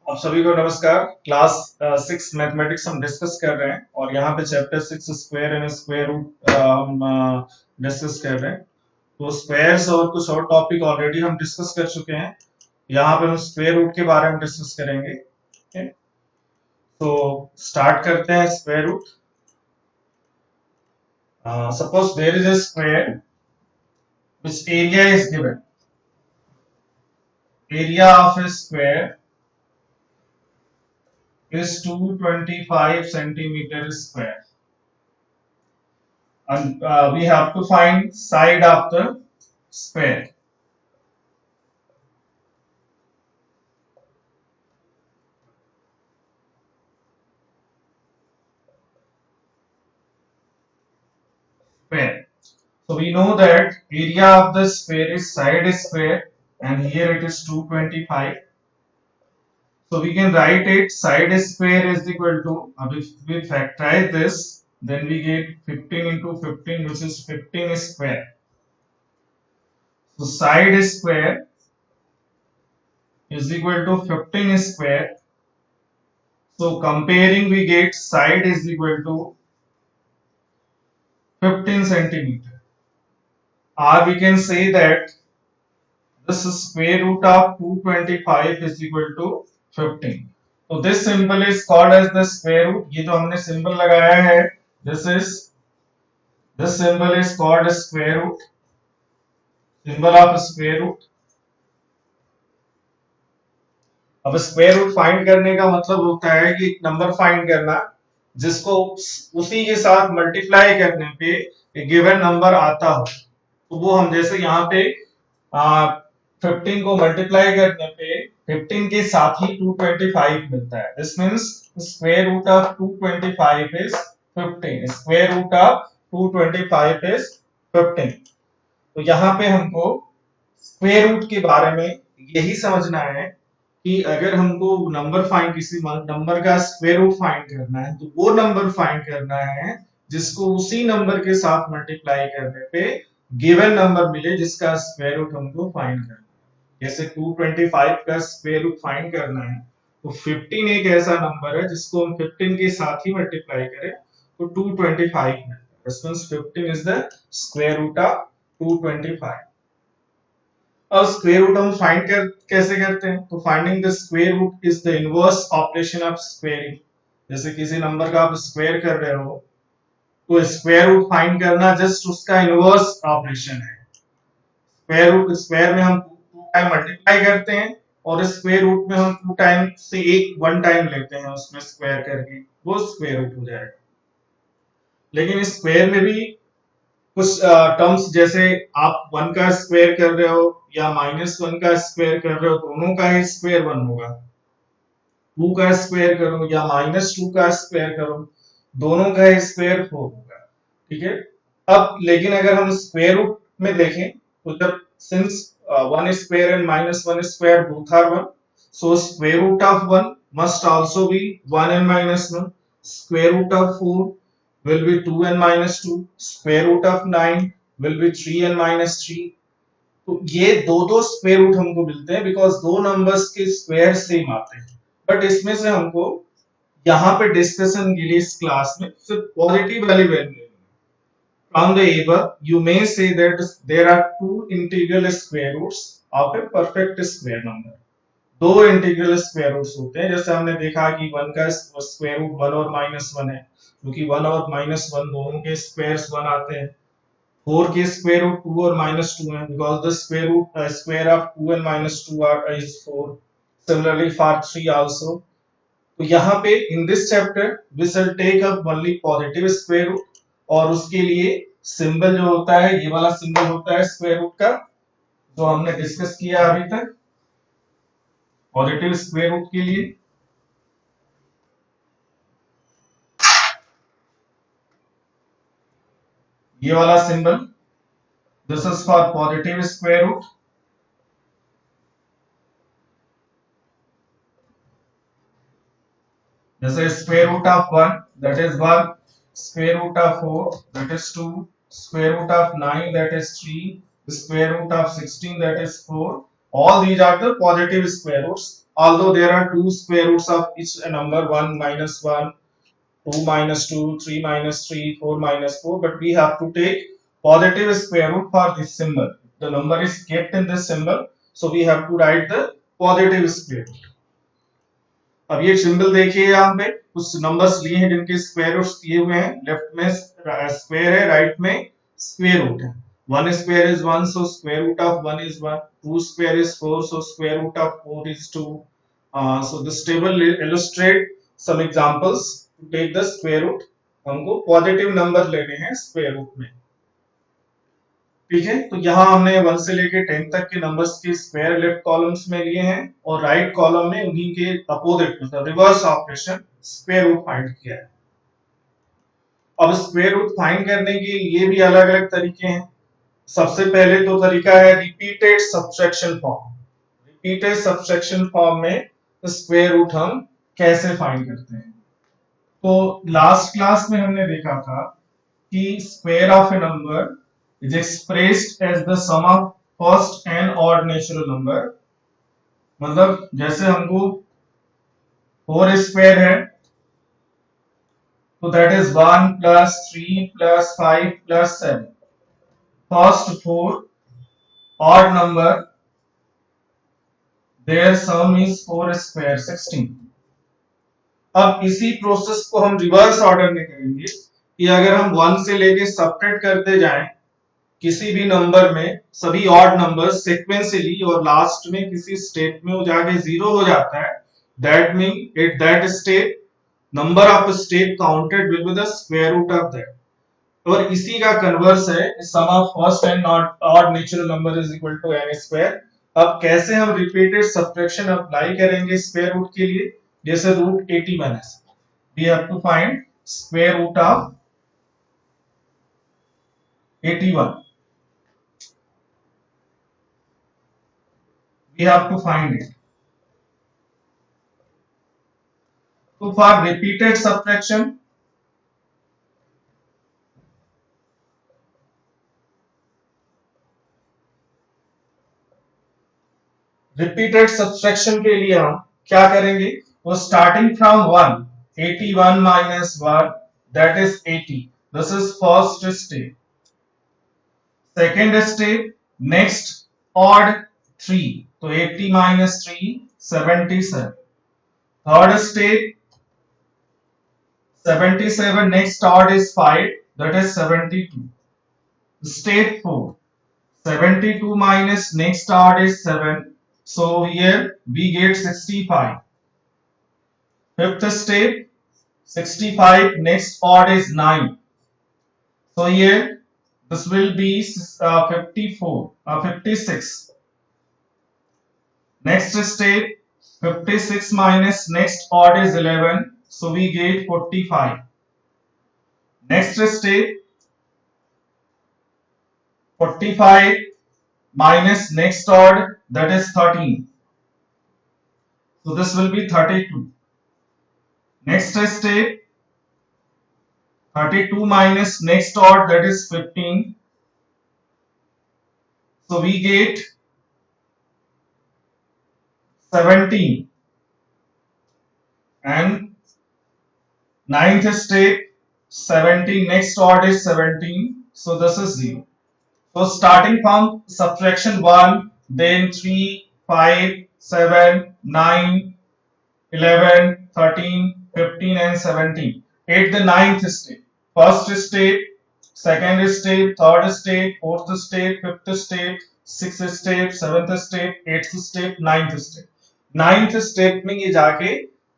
आप सभी को नमस्कार। क्लास 6 मैथमेटिक्स हम डिस्कस कर रहे हैं और यहाँ पे chapter 6 square and square root हम डिस्कस कर रहे हैं। तो स्क्वायर्स और कुछ और टॉपिक ऑलरेडी हम डिस्कस कर चुके हैं। यहाँ पे हम स्क्वायर रूट के बारे में डिस्कस करेंगे। Okay? तो स्टार्ट करते हैं square root. Suppose there is a square which area is given. Area of a square is 225 centimeter square. And we have to find side of the square. Square. So we know that area of the square is side square, and here it is 225. So we can write it side square is equal to, if we factorize this, then we get 15 into 15, which is 15 square. So side square is equal to 15 square. So comparing, we get side is equal to 15 centimeter. Or we can say that this square root of 225 is equal to 15. So this symbol is called as the square root. ये जो हमने symbol लगाया है, this symbol is called as square root. Symbol of square root. अब square root find करने का मतलब होता है कि एक नंबर फाइंड करना जिसको उसी के साथ मल्टीप्लाई करने पे गिवन नंबर आता हो। तो वो हम जैसे यहाँ पे 15 को मल्टीप्लाई करने पे 15 के साथ ही 225 मिलता है। This means square root of 225 is 15। Square root of 225 is 15। तो यहाँ पे हमको स्क्वायर रूट के बारे में यही समझना है कि अगर हमको नंबर फाइंड किसी नंबर का स्क्वायर रूट फाइंड करना है तो वो नंबर फाइंड करना है जिसको उसी नंबर के साथ मल्टीप्लाई करने पे गिवन नंबर मिले जिसका स्क्वायर रूट हमको फाइंड करना है। जैसे 225 का स्क्वायर रूट फाइंड करना है तो 15 एक ऐसा नंबर है जिसको हम 15 के साथ ही मल्टीप्लाई करें तो 225 मिलता है। This means 15 is the square root of 225। अब स्क्वायर रूट हम फाइंड कर कैसे करते हैं? तो finding the square root is the inverse operation of squaring. जैसे किसी नंबर का आप स्क्वायर कर रहे हो तो स्क्वायर रूट फाइंड करना जस्ट उसका इनवर्स ऑपरेशन है। स्क्वायर रूट स्क्वायर में हम टू टाइम मल्टीप्लाई करते हैं और स्क्वायर रूट में हम टू टाइम से एक वन टाइम लेते हैं उसमें स्क्वायर करके, वो स्क्वायर रूट हो जाएगा। लेकिन स्क्वायर में भी कुछ टर्म्स जैसे आप 1 का स्क्वायर कर रहे हो या -1 का स्क्वायर कर रहे हो, दोनों का ही स्क्वायर 1 होगा। 2 का स्क्वायर करो या -2 का स्क्वायर करो, दोनों का ही स्क्वायर 4 होगा। ठीक है। अब लेकिन अगर हम स्क्वायर रूट में देखें तो जब since 1 square and -1 square both are 1, so square root of 1 must also be 1 and -1. Square root of 4 will be 2 and -2. Square root of 9 will be 3 and -3. तो ये दो दो स्क्वायर रूट हमको मिलते हैं बिकॉज दो नंबर्स के स्क्वायर सेम आते हैं। बट इसमें से हमको यहाँ पे डिस्कशन के लिए इस क्लास में सिर्फ पॉजिटिव वाली value from the above you may say that there are two integral square roots of a perfect square number। दो इंटीग्रल स्क्वायर रूट्स होते हैं, जैसे हमने देखा कि 1 का स्क्वायर रूट 1 और -1 है, क्योंकि 1 और -1 दोनों के स्क्वायर्स 1 आते हैं। 4 के स्क्वायर रूट 2 और -2 है because the square of 2 and -2 are is 4। Similarly for 3 also. तो यहाँ पे in this chapter we shall take up only positive square root, और उसके लिए सिंबल जो होता है ये वाला सिंबल होता है स्क्वायर रूट का, जो हमने डिस्कस किया अभी तक पॉजिटिव स्क्वायर रूट के लिए। ये वाला symbol, this is for positive square root. जैसे square root of 1 that is 1, square root of 4 that is 2, square root of 9 that is 3, square root of 16 that is 4। all these are the positive square roots although there are two square roots of each number, 1 minus 1, 2 minus 2, 3 minus 3, 4 minus 4, but we have to take positive square root for this symbol. The number is kept in this symbol, so we have to write the positive square root. अब ये symbol देखिए, यहाँ पे कुछ numbers लिए हैं जिनके square roots दिए हुए हैं, लेफ्ट में स्क्वायर है, राइट में स्क्वायर रूट है. 1 square is 1, so square root of 1 is 1. 2 square is 4, so square root of 4 is 2. So this table illustrate some examples to take the square root. हमको positive number लेने हैं square root में. ठीक है, तो यहाँ हमने 1 से लेके 10 तक के नंबर्स के स्क्वायर लेफ्ट कॉलम्स में लिए हैं और राइट कॉलम में उन्हीं के अपोजिट मतलब reverse operation square root find किया है. अब स्क्वायर रूट फाइंड करने के लिए भी अलग अलग तरीके हैं. सबसे पहले तो तरीका है repeated subtraction form. Repeated subtraction form में स्क्वायर रूट हम कैसे फाइंड करते हैं. तो लास्ट क्लास में हमने देखा था कि square of A number is expressed as the sum of first and odd natural number. मतलब जैसे हमको 4 स्क्वायर है तो that is 1 plus 3 plus 5 plus 7. First 4 odd number, their sum is 4 square 16. अब इसी प्रोसेस को हम रिवर्स ऑर्डर में करेंगे कि अगर हम 1 से लेके सब्ट्रैक्ट करते जाएं किसी भी नंबर में सभी ऑड नंबर सीक्वेंशियली और लास्ट में किसी स्टेप में वो जाके 0 हो जाता है, that mean at that step number of step counted will be the square root of that. और इसी का कन्वर्स है sum of first and odd natural number is equal to n square. अब कैसे हम रिपीटेड सब्ट्रैक्शन अप्लाई करेंगे square root के लिए. जैसे रूट 81 है, we have to find square root of 81. We have to find it. So for repeated subtraction, के लिए हम क्या करेंगे. वो starting from 1, 81 minus 1, that is 80. This is first step. Second step, next odd 3. तो 80 minus 3, 77. Third step, 77 next odd is 5, that is 72. Step 4, 72 minus next odd is 7, so here we get 65. Fifth step, 65 next odd is 9, so here this will be 56. Next step, 56 minus next odd is 11, so we get 45. Next step, 45 minus next odd, that is 13, so this will be 32. Next step, 32 minus next odd, that is 15, so we get 17. And ninth step, 17 next odd is 17, so this is 0. So starting from subtraction 1, then 3, 5, 7, 9, 11, 13, 15 and 17. At the ninth step, first step, second step, third step, fourth step, fifth step, sixth step, seventh step, eighth step, ninth step. Ninth step में ये जाके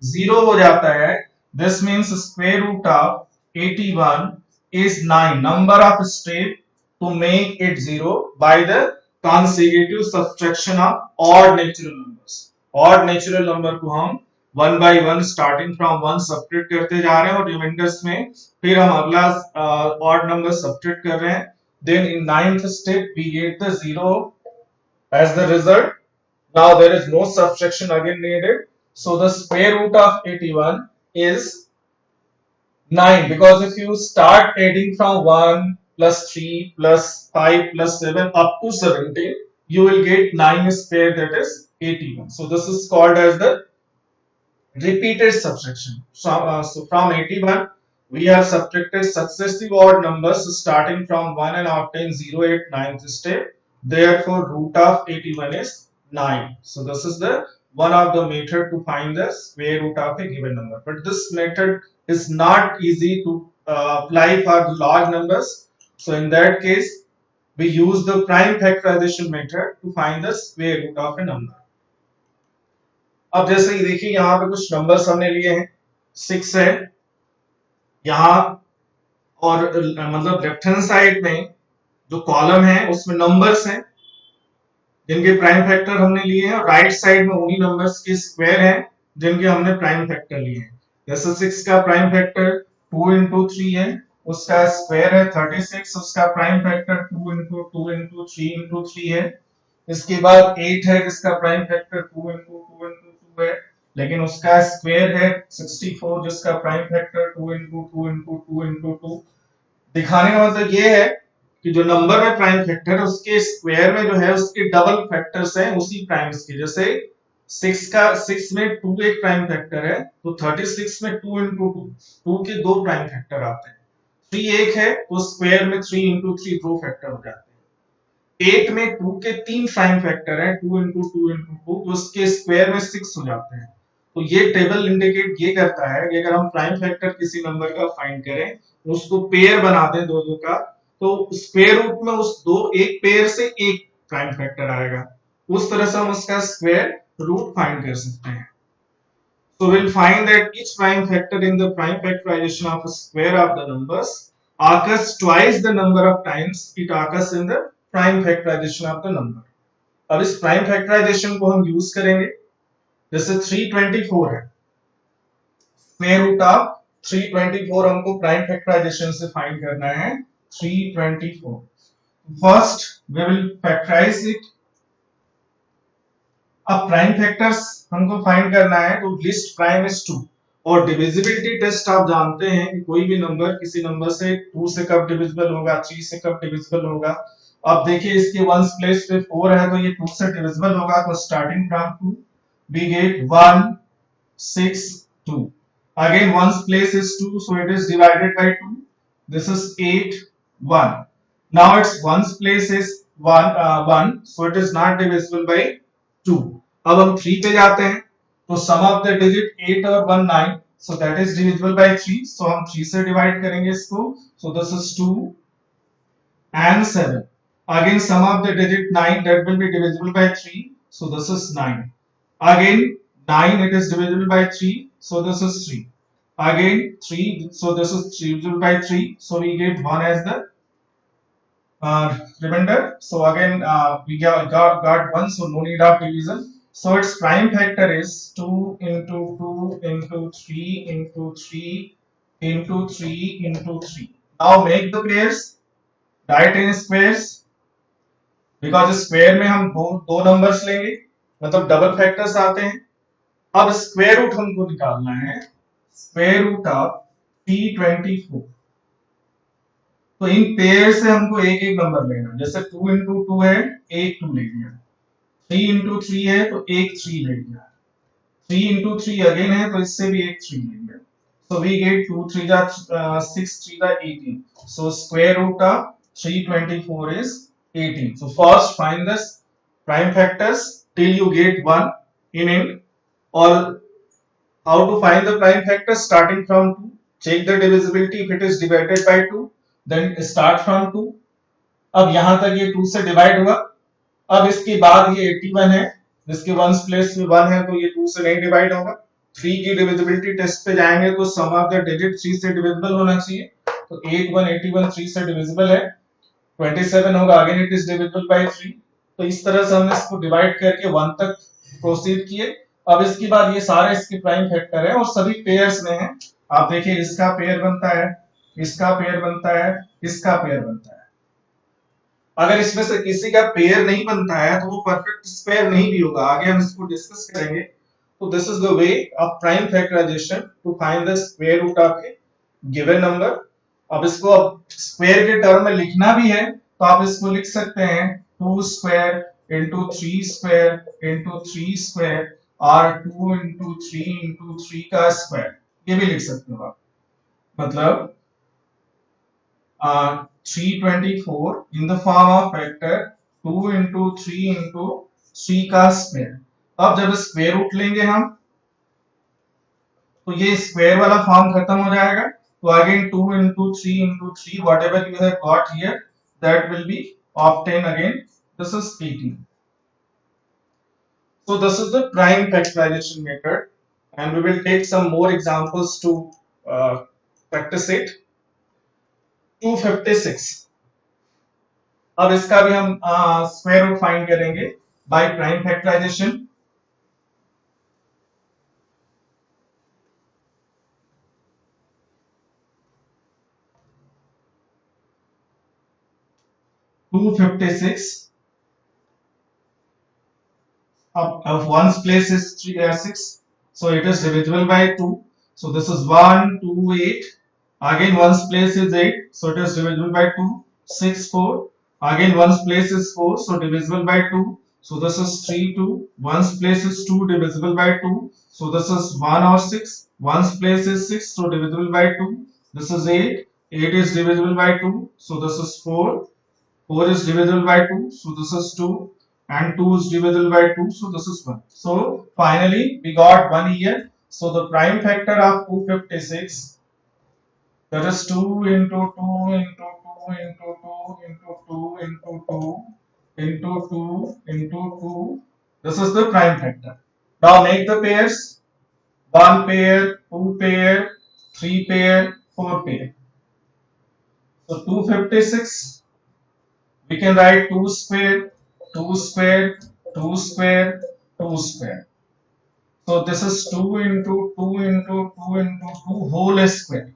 0 हो जाता है. This means square root of 81 is 9 number of step to make it 0 by the consecutive subtraction of odd natural numbers. Odd natural number को हम 1 by 1 starting from 1 subtract करते जा रहे हैं और रिमाइंडर्स में फिर हम अगला odd number subtract कर रहे हैं. Then in ninth step we get the 0 as the result. Now there is no subtraction again needed, so the square root of 81 is 9, because if you start adding from 1 plus 3 plus 5 plus 7 up to 17, you will get 9 square, that is 81. So this is called as the repeated subtraction. So from 81, we have subtracted successive odd numbers starting from 1 and obtained 0, 8, 9th step. Therefore, root of 81 is 9. So this is the one of the method to find the square root of a given number. But this method is not easy to apply for the large numbers. So in that case, we use the prime factorization method to find the square root of a number. अब जैसे ही देखिए यहाँ पे कुछ numbers हमने लिए हैं 6 है यहाँ और मतलब लेफ्ट हैंड साइड में जो कॉलम है उसमें नंबर्स हैं जिनके प्राइम फैक्टर हमने लिए हैं और राइट साइड में उन्हीं नंबर्स के स्क्वायर हैं जिनके हमने प्राइम फैक्टर लिए हैं। जैसे 6 का प्राइम फैक्टर 2 into 3 है, उसका स्क्वायर है 36, उसका prime factor 2 into 2 into 3 into 3 है। इसके बाद 8 है जिसका प्राइम फैक्टर 2 into 2 into 2 है, लेकिन उसका स्क्वायर है 64 जिसका prime factor 2 into 2 into 2 into 2। दिखाने का मतलब ये है कि जो नंबर में प्राइम फैक्टर है उसके स्क्वायर में जो है उसके डबल फैक्टर्स हैं उसी प्राइम्स के। जैसे 6 में 2 एक प्राइम फैक्टर है तो 36 में 2 into 2 के दो प्राइम फैक्टर आते हैं। 3 एक है तो स्क्वायर में 3 into 3 दो फैक्टर हो जाते हैं। 8 में 2 के तीन प्राइम फैक्टर है 2 into 2 into 2 तो उसके स्क्वायर में 6 हो जाते हैं। तो ये टेबल इंडिकेट ये करता है कि अगर हम प्राइम फैक्टर किसी नंबर का फाइंड करें उसको पेयर बना दें दो दो का तो स्क्वायर रूट में उस दो एक पेयर से एक प्राइम फैक्टर आएगा, उस तरह से हम उसका स्क्वायर रूट फाइंड कर सकते हैं। So we'll find that each prime factor in the prime factorization of a square of the numbers occurs twice the number of times it occurs in the prime factorization of the number। अब इस prime factorisation को हम use करेंगे। जैसे 324 है, square root of 324 हमको prime factorisation से find करना है 324। First we will factorise it. अब प्राइम फैक्टर्स हमको फाइंड करना है तो लिस्ट प्राइम इज 2 और डिविजिबिलिटी टेस्ट आप जानते हैं कि कोई भी नंबर किसी नंबर से 2 से कब डिविजिबल होगा, 3 से कब डिविजिबल होगा। अब देखिए इसके वंस प्लेस पे 4 है तो ये 2 से डिविजिबल होगा तो starting from 2 we get 1 6 2। again ones place is 2 so it is divided by 2, this is 8 1। now its ones place is 1 so it is not divisible by 2। अब हम 3 पे जाते हैं तो सम ऑफ द डिजिट 8 और 1 9 so that is divisible by 3 so हम 3 से divide करेंगे इसको so this is 2 and 7। again sum of the digit 9 that will be divisible by 3 so this is 9। again 9 it is divisible by 3 so this is 3। again 3 so this is divisible by 3 so we get 1 as the remainder। so again we got 1 so no need of division so its prime factor is 2 into 2 into 3 into 3 into 3 into 3। now make the pairs, write in squares because square में हम दो numbers लेंगे मतलब double factors आते हैं। अब square root हमको निकालना है, स्क्वायर रूट ऑफ 324। तो इन पेयर से हमको एक एक नंबर लेना, जैसे 2 into 2 है एक 2 ले लिया, 3 into 3 है तो एक 3 ले लिया, 3 into 3 अगेन है तो इससे भी एक 3 ले लिया। so we get 2 3 6 3 18 so square root of 324 is 18। so first find the prime factors till you get 1 in it, or how to find the prime factors starting from 2, check the divisibility if it is divided by 2 then start from 2। अब यहां तक ये 2 से divide हुआ, अब इसके बाद ये 81 है जिसके वंस प्लेस में 1 है तो ये 2 से नहीं डिवाइड होगा। 3 की डिविजिबिलिटी टेस्ट पे जाएंगे तो सम ऑफ द डिजिट 3 से डिविजिबल होना चाहिए तो 81 3 से डिविजिबल है, 27 होगा again it is divisible by 3। तो इस तरह से हमने इसको डिवाइड करके 1 तक प्रोसीड किए। अब इसके बाद ये सारे इसके प्राइम फैक्टर है और सभी पेयर्स में है। आप देखिए इसका पेयर बनता है, इसका पेयर बनता है, इसका पेयर बनता है। अगर इसमें से किसी का पेयर नहीं बनता है तो वो परफेक्ट स्क्वायर नहीं भी होगा, आगे हम इसको डिस्कस करेंगे। तो this is the way of prime factorisation to find the square root of a given number. अब इसको स्क्वायर के टर्म में लिखना भी है तो आप इसको लिख सकते हैं 2 square into 3 square into 3 square और 2 into 3 का स्क्वायर, ये भी लिख सकते हो आप। मतलब 324 in the form of factor 2 into 3 का स्क्वायर। अब जब स्क्वायर रूट लेंगे हम तो ये स्क्वायर वाला फॉर्म खत्म हो जाएगा, तो again 2 into 3 whatever you have got here that will be obtained again, this is 18. So this is the prime factorization method and we will take some more examples to practice it. 256, अब इसका भी हम square root find करेंगे by prime factorisation. Two 56, of one's place is 6, so it is divisible by 2, so this is 128, again one's place is 8, so it is divisible by 2, 6 4, again one's place is 4, so divisible by 2, so this is 3 2, one's place is 2, divisible by 2, so this is 1 or 6, one's place is 6, so divisible by 2, this is 8, 8 is divisible by 2, so this is 4, 4 is divisible by 2, so this is 2, and 2 is divisible by 2, so this is 1. So finally we got 1 here. So the prime factor of 256, that is 2 into 2 into 2 into 2 into 2 into 2 into 2 into 2, this is the prime factor. Now make the pairs, 1 pair, 2 pair, 3 pair, 4 pair. So 256, we can write 2 square, 2 square, 2 square, 2 square. So this is 2 into 2 into 2 into 2 whole square.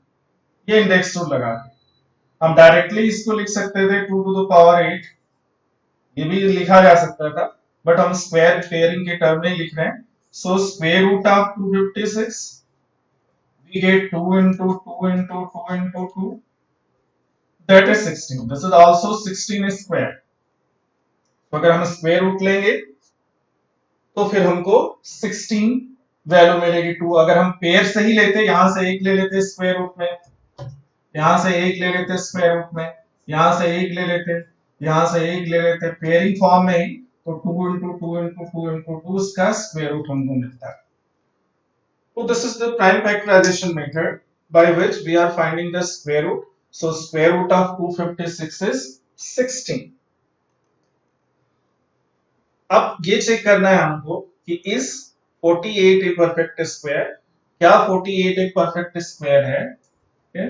ये index to लगा के हम directly इसको लिख सकते थे 2 to the power 8, ये भी लिखा जा सकता था, बट हम स्क्वायर पेयरिंग के टर्म में लिख रहे हैं। So square root of 256, we get 2 into 2 into 2 into 2, that is 16. This is also 16 square. तो अगर हम स्क्वायर रूट लेंगे तो फिर हमको 16 वैल्यू मिलेगी 2। अगर हम पेयर से ही लेते, यहां से एक ले लेते स्क्वायर रूट में, यहां से एक ले लेते स्क्वायर रूट में, यहां से एक ले लेते, यहां से एक ले लेते, पेयरिंग फॉर्म में ही, तो 2 into 2 into 2 into 2 इसका स्क्वायर रूट हमको मिलता है। So this is the prime factorization method by which we are finding the square root. So square root of 256 is 16. अब ये चेक करना है हमको कि इस 48 एक परफेक्ट स्क्वायर, क्या 48 एक परफेक्ट स्क्वायर है?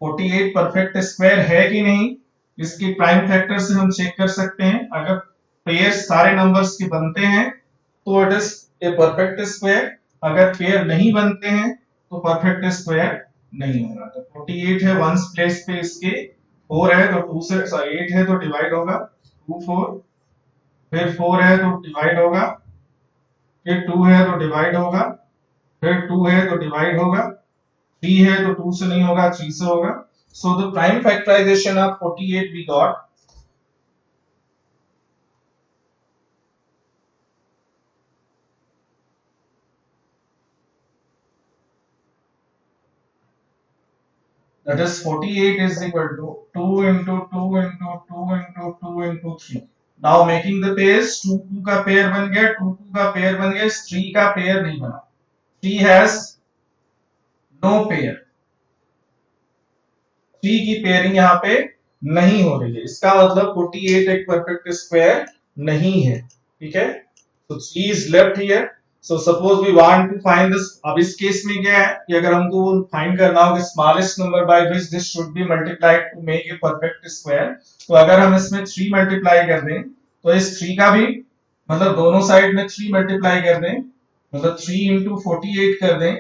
48 परफेक्ट स्क्वायर है कि नहीं, इसकी प्राइम फैक्टर से हम चेक कर सकते हैं। अगर पेयर सारे नंबर्स के बनते हैं तो it is a perfect square, अगर पेयर नहीं बनते हैं तो परफेक्ट स्क्वायर नहीं होगा। तो 48 है, वंस प्लेस पे इसके 4 है तो 2 से 8 है तो डिवाइड होगा 2 4, फिर 4 है तो डिवाइड होगा, फिर 2 है तो डिवाइड होगा, फिर 2 है तो डिवाइड होगा, 3 है तो 2 से नहीं होगा 3 से होगा। So the prime factorisation of 48 we got that is 48 is equal to 2 into 2 into 2 into 2 into 3. Now making the pairs, 2 2 का पेयर बन गया, 2 2 का पेयर बन गया, 3 का पेयर नहीं बना, 3 has no pair, 3 की पेयरिंग यहाँ पे नहीं हो रही है, इसका मतलब 48 एक परफेक्ट स्क्वायर नहीं है। ठीक है, तो 3 is left here. So suppose we want to find this, अब इस केस में क्या है कि अगर हमको फाइंड करना हो कि smallest number by which this should be multiplied to make a perfect square, तो अगर हम इसमें 3 मल्टीप्लाई कर दें तो इस 3 का भी मतलब दोनों साइड में 3 मल्टीप्लाई कर दें, मतलब 3 into 48 कर दें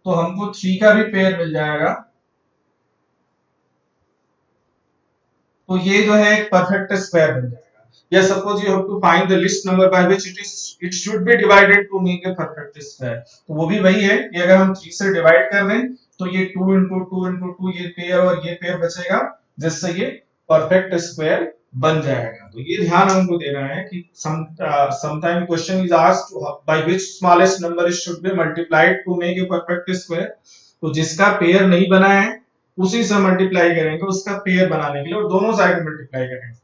तो हमको 3 का भी पेयर मिल जाएगा। तो ये जो है एक परफेक्ट स्क्वायर बन जाएगा। या suppose you have to find the least number by which it should be divided to make a perfect square, तो वो भी वही है कि अगर हम 3 से डिवाइड कर दें तो ये 2 into 2 into 2 ये पेयर और ये पेयर बचेगा, जिससे ये परफेक्ट स्क्वायर बन जाएगा। तो ये ध्यान हमको देना है कि sometime question is asked by which smallest number should be multiplied to make a perfect square. तो जिसका पेयर नहीं बना है उसी से मल्टीप्लाई करेंगे उसका पेयर बनाने के लिए, और दोनों साइड मल्टीप्लाई करेंगे।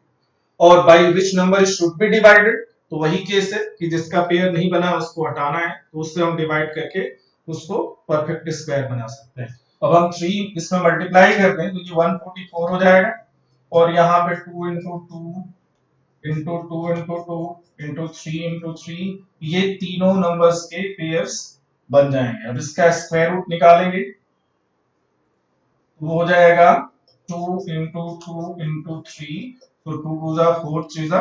और by which number should be divided, तो वही केस है कि जिसका पेयर नहीं बना उसको हटाना है, तो उससे हम डिवाइड करके उसको परफेक्ट स्क्वायर बना सकते हैं। अब हम 3 इसमें मल्टीप्लाई करते हैं तो ये 144 हो जाएगा, और यहाँ पे 2 into two into two into two into three into three, ये तीनों नंबर्स के पेयर्स बन जाएंगे। अब इसका स्क्वायर रूट निकालेंगे तो हो जाएगा 2 इंटू टू इंटू थ्री, तो 2 टू जा 4 3 जा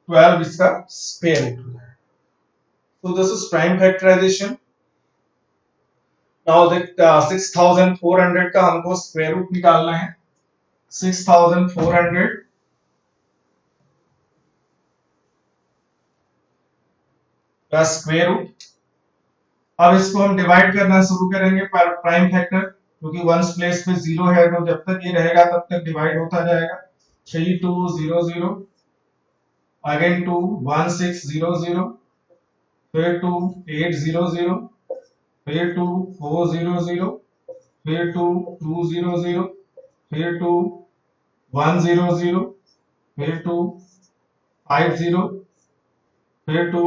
12, इसका स्क्वायर रूट हो जाएगा। तो this is prime factorisation. Now that 6400 का हमको स्क्वायर रूट निकालना है। 6400 का स्क्वायर रूट। अब इसको हम डिवाइड करना शुरू करेंगे प्राइम फैक्टर, क्योंकि वंस प्लेस पे जीरो है तो जब तक ये रहेगा तब तक डिवाइड होता जाएगा। 3200, अगेन 2 1600, फिर 2 800, फिर 2 400, फिर 2 200, फिर 2 100, फिर 2 50, फिर 2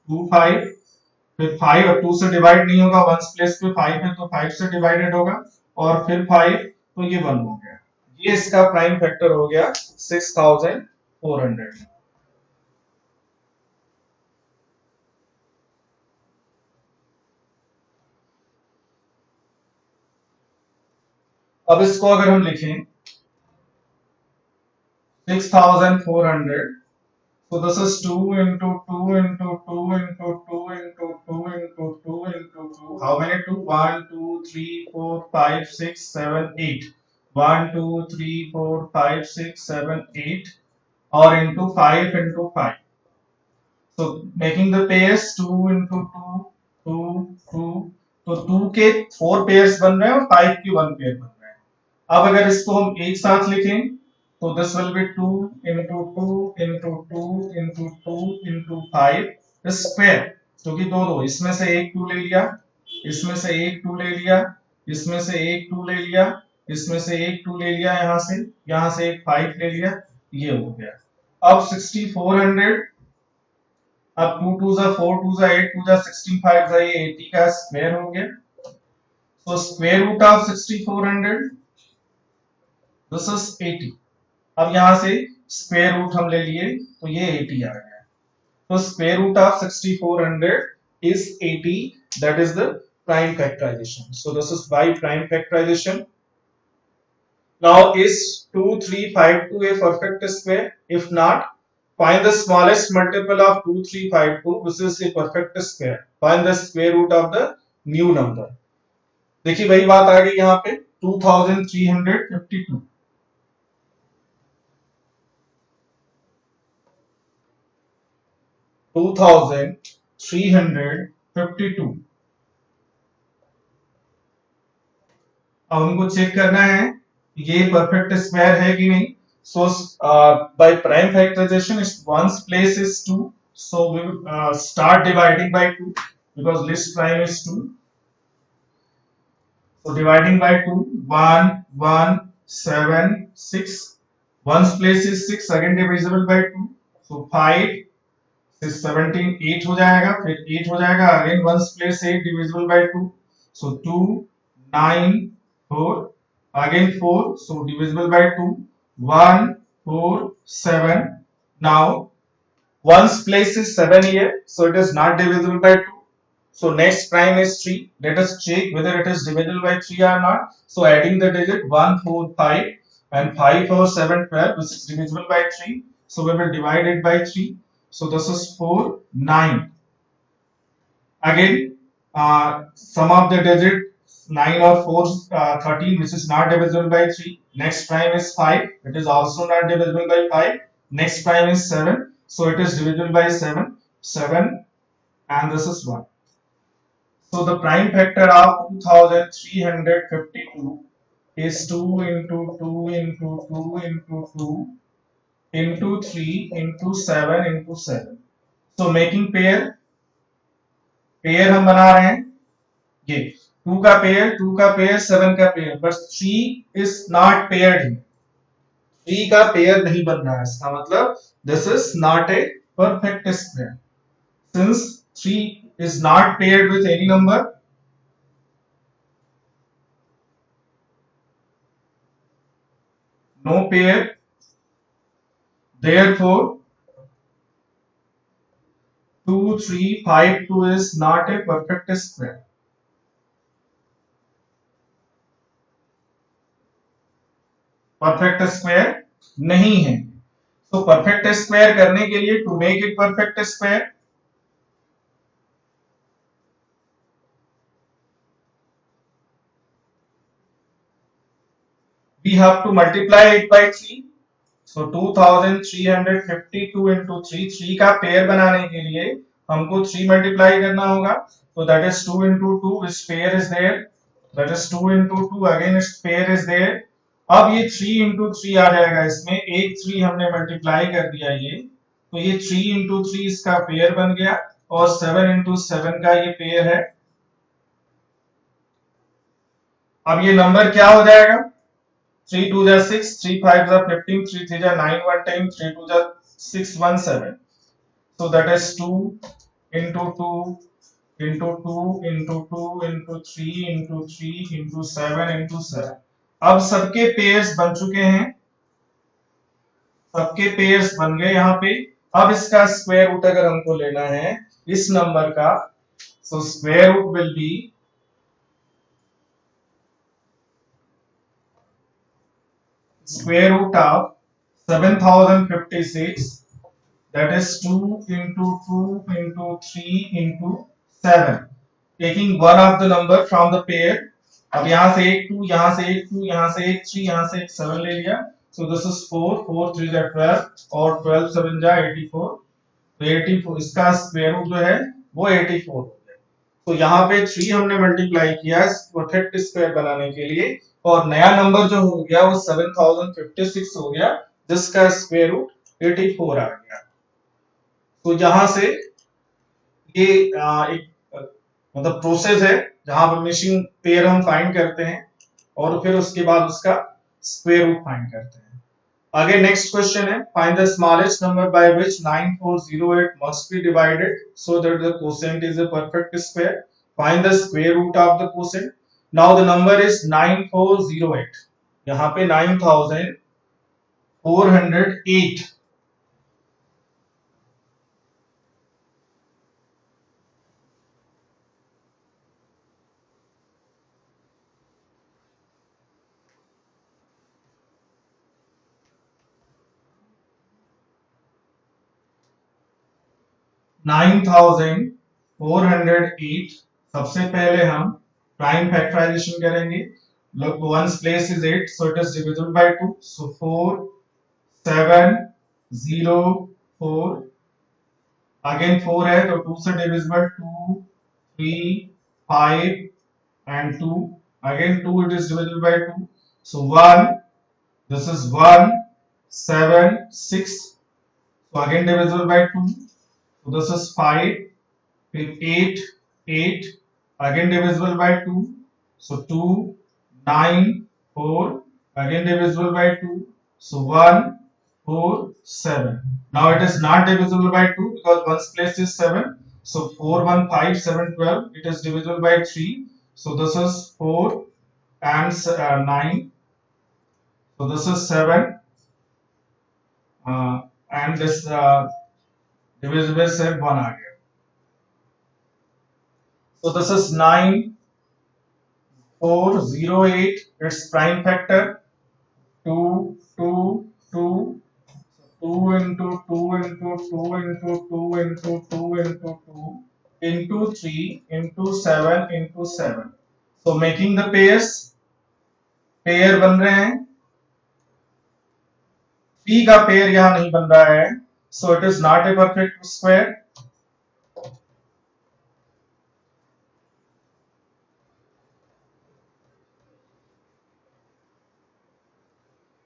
25, फिर 5, और 2 से डिवाइड नहीं होगा, वंस प्लेस पे 5 है तो 5 से डिवाइडेड होगा, और फिर 5, तो ये 1 हो गया। ये इसका प्राइम फैक्टर हो गया 6400। अब इसको अगर हम लिखें 6400, so this is 2 into 2 into 2 into 2 into 2 into 2 into 2. How many 2? 1, 2, 3, 4, 5, 6, 7, 8. 1, 2, 3, 4, 5, 6, 7, 8. Or into 5 into 5. So making the pairs 2 into 2, 2, 2. तो 2 के 4 पेयर्स बन रहे हैं और 5 की 1 पेयर बन रहे हैं। अब अगर इसको हम एक साथ लिखें तो this will be 2 into 2 into 2 into 2 into 5 square, क्योंकि दो दो, इसमें से एक 2 ले लिया, इसमें से एक 2 ले लिया, इसमें से एक 2 ले लिया, इसमें से एक 2 ले लिया, यहाँ से एक 5 ले लिया, ये हो गया। अब 6400, अब 2 2 जा 4 2 जा 8 2 जा 16 5 जा, ये 80 का स्क्वायर हो गया। So square root of 6400, this is 80। अब यहां से स्क्वायर रूट हम ले लिए तो ये 80 आ गया। तो square root of 6400 is 80, that is the prime factorization. So this is by prime factorization. Now is 2352 a perfect square? If not, find the smallest multiple of 2352 which is a perfect square. Find the square root of the new number. देखिए वही बात आ गई यहाँ पे 2352। 2352। अब हमको check करना है ये परफेक्ट स्क्वायर है कि नहीं। So by prime factorization ones place is 2, so we will start dividing by 2 because list prime is 2. So dividing by 2, 1 1 7 6, ones place is 6, again divisible by 2, so 5 17 8 हो जाएगा, फिर 8 हो जाएगा, again ones place 8 divisible by 2, so 2 9 4, again 4, so divisible by 2, 1 4 7। Now ones place is 7 here, so it is not divisible by 2, so next prime is 3. Let us check whether it is divisible by 3 or not. So adding the digit 1 4 5 and 5 4 7 12, which is divisible by 3, so we will divide it by 3. So this is 4 9. Again sum of the digit 9 or 4 13, which is not divisible by 3. Next prime is 5, it is also not divisible by 5. Next prime is 7, so it is divisible by 7, and this is 1. So the prime factor of 2352 is 2 into 2 into 2 into 2 into 3 into 7 into 7. So making pair हम बना रहे हैं ये 2 का pair 7 का pair, but 3 is not paired. 3 का pair नहीं बन रहा है, इसका मतलब this is not a perfect square. Since 3 is not paired with any number, no pair, therefore 2 3 5 2 is not a perfect square। Perfect square नहीं है। तो परफेक्ट स्क्वायर करने के लिए to make it perfect square we have to multiply it by 3। so 2352 into 3, 3 का pair बनाने के लिए हमको 3 मल्टीप्लाई करना होगा। तो that is 2 into 2 which pair is there, that is 2 into 2 again its pair is there। अब ये 3 into 3 आ जाएगा, इसमें एक 3 हमने मल्टीप्लाई कर दिया ये, तो ये 3 into 3 इसका पेयर बन गया और 7 into 7 का ये पेयर है। अब ये नंबर क्या हो जाएगा, 3 2 जा 6, 3 5 जा 15, 3 3 जा 9 1 10, 3 2 जा 6 1 7। so that is 2 into 2 into 2 into 2 into 3 into 3 into 7 into 7। अब सबके पेयर्स बन चुके हैं, सबके पेयर्स बन गए यहाँ पे। अब इसका स्क्वायर रूट अगर हमको लेना है इस नंबर का, so square root will be square root of 7056, that is 2 into 2 into 3 into 7, taking one of the number from the pair। अब यहां से एक 2, यहां से एक 2, यहां से एक 3, यहां से एक 7 ले लिया। so this is 4 4 3 जा 12 और 12 7 जा 84। तो 84 इसका स्क्वायर रूट जो है वो 84 हो गया। तो यहाँ पे 3 हमने मल्टीप्लाई किया परफेक्ट स्क्वायर बनाने के लिए, और नया नंबर जो हो गया वो 7056 हो गया, जिसका स्क्वायर रूट 84 आ गया। तो यहां से ये एक मतलब प्रोसेस है जहां पर मिसिंग पेयर हम फाइंड करते हैं और फिर उसके बाद उसका स्क्वायर रूट फाइंड करते हैं। आगे नेक्स्ट क्वेश्चन है, find the smallest number by which 9408 must be divided so that the quotient is a perfect square. Find the square root of the quotient. Now the number is 9408, यहाँ पे 9408। 9408। सबसे पहले हम prime factorisation करेंगे। look ones place is 8 so it is divisible by 2, so 4 7 0 4, again 4 है तो 2 से divisible 2 3 5 and 2, again 2 it is divisible by 2, so 1, this is 1 7 6, so again divisible by 2, so this is 5 8 8, again divisible by 2, so 2 9 4, again divisible by 2, so 1 4 7। now it is not divisible by 2 because ones place is 7, so 4 1 5 7 12, it is divisible by 3, so this is 4 and 9, so this is 7 and this divisible से 1 आ गया, so this is 9408, its prime factor 2 2 2, 2 into 2 into 2 into 2 into 2 into 2 into 3 into 7 into 7। so making the pairs, pair बन रहे हैं। p का pair यहां नहीं बन रहा है, so it is not a perfect square।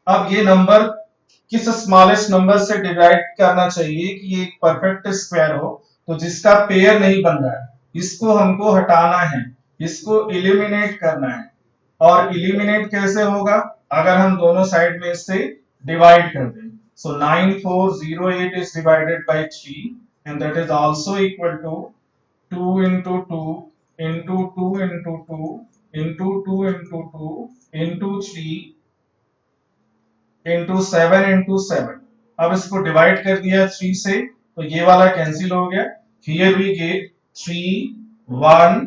अब ये नंबर किस स्मॉलेस्ट नंबर से डिवाइड करना चाहिए कि ये एक परफेक्ट स्क्वायर हो, तो जिसका पेयर नहीं बन रहा है इसको हमको हटाना है, इसको इलिमिनेट करना है। और इलिमिनेट कैसे होगा, अगर हम दोनों साइड में इससे डिवाइड कर दें। सो 9408 is divided by 3 and that is also equal to 2 into 2 into 2 into 2 into 2 into 2 into 3 into 7 into 7। अब इसको डिवाइड कर दिया 3 से तो ये वाला कैंसिल हो गया। Here we get 3 1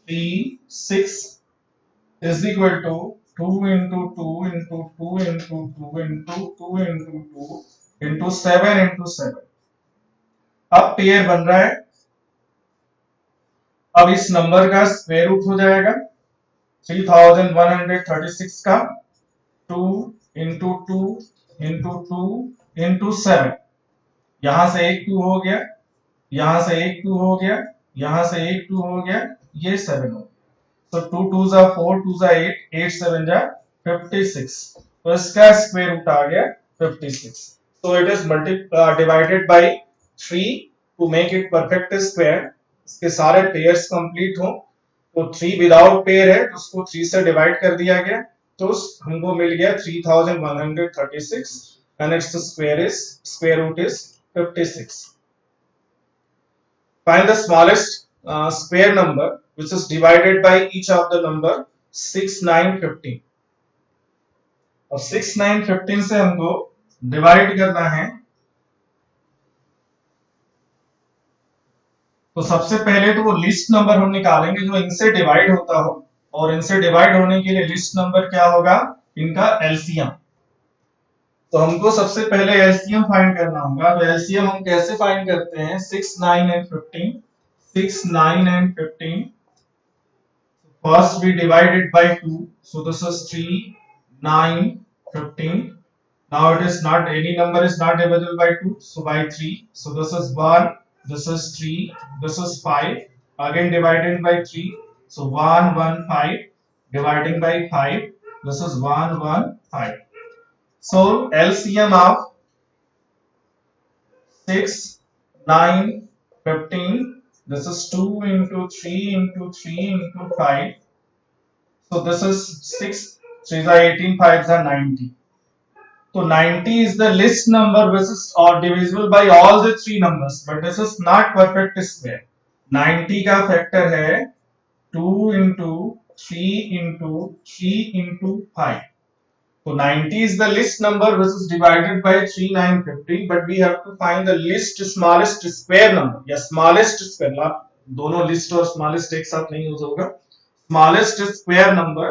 3 6 is equal to 2 into 2 into 2 into 2 into 2 into 2 into 7 into 7। अब पेयर बन रहा है। अब इस नंबर का स्क्वायर रूट हो जाएगा 3136 का 2 into 2 into 2 into 7। यहां से एक 2 हो गया, यहां से एक 2 हो गया, यहां से एक 2 हो गया, ये 7 हो गया। तो 2 2 जा 4 2 जा 8 8 7 जा 56। तो इसका स्क्वायर रूट आ गया 56। So it is divided by 3 to make it perfect square। इसके सारे पेयर्स कंप्लीट हो तो 3 विदाउट पेयर है तो उसको 3 से डिवाइड कर दिया गया तो हमको मिल गया 3136 and its square root is 56। Find the smallest square number which is divided by each of the number 6 9 15। और 6 9 15 से हमको डिवाइड करना है तो सबसे पहले तो वो लिस्ट नंबर हम निकालेंगे जो इनसे डिवाइड होता हो और इनसे डिवाइड होने के लिए लिस्ट नंबर क्या होगा, इनका एलसीएम। तो हमको सबसे पहले एलसीएम फाइंड करना होगा। तो एलसीएम हम कैसे फाइंड करते हैं, 6 9 and 15 6 9 and 15 first we divide it by 2 so this is 3 9 15। now it is not any number is not divisible by 2 so by 3 so this is 1 this is 3 this is 5 again divided by 3 so 1 1 5 dividing by 5 this is 1 1 5। so LCM of 6 9 15 this is 2 into 3 into 3 into 5 so this is 6 3 is 18 5 is 90। So 90 is the least number which is or divisible by all the three numbers, but this is not perfect square। 90 का factor है 2 into 3 into 3 into 5। So 90 is the least number which is divided by 3 9 15, but we have to find the least smallest square number या smallest square। दोनों least और smallest एक साथ नहीं use होगा। smallest square number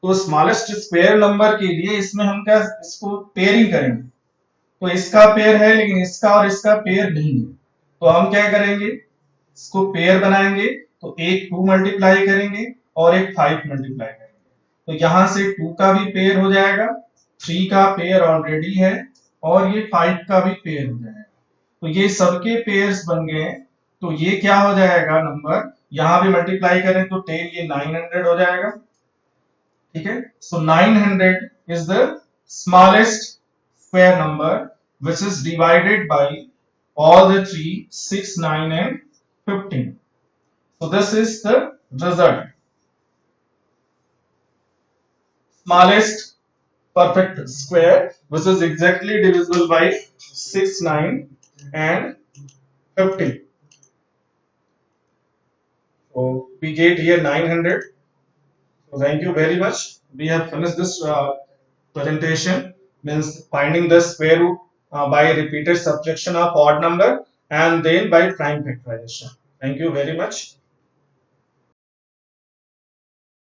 तो smallest square number के लिए इसमें हम क्या इसको पेयरिंग करेंगे। तो इसका पेयर है लेकिन इसका और इसका पेयर नहीं है तो हम क्या करेंगे, इसको पेयर बनाएंगे तो एक 2 मल्टीप्लाई करेंगे और एक 5 मल्टीप्लाई करेंगे तो यहां से 2 का भी पेयर हो जाएगा, 3 का पेयर ऑलरेडी है और ये 5 का भी पेयर हो जाएगा। तो ये सबके पेयर्स बन गए तो ये क्या हो जाएगा नंबर, यहां भी मल्टीप्लाई करें तो 10 ये 900 हो जाएगा। ठीक है, so 900 is the smallest square number which is divided by all the three 6 9 and 15। so this is the result, smallest perfect square which is exactly divisible by 6 9 and 15। so we get here 900। So thank you very much. We have finished this presentation, means finding the square root by repeated subtraction of odd number and then by prime factorization। Thank you very much.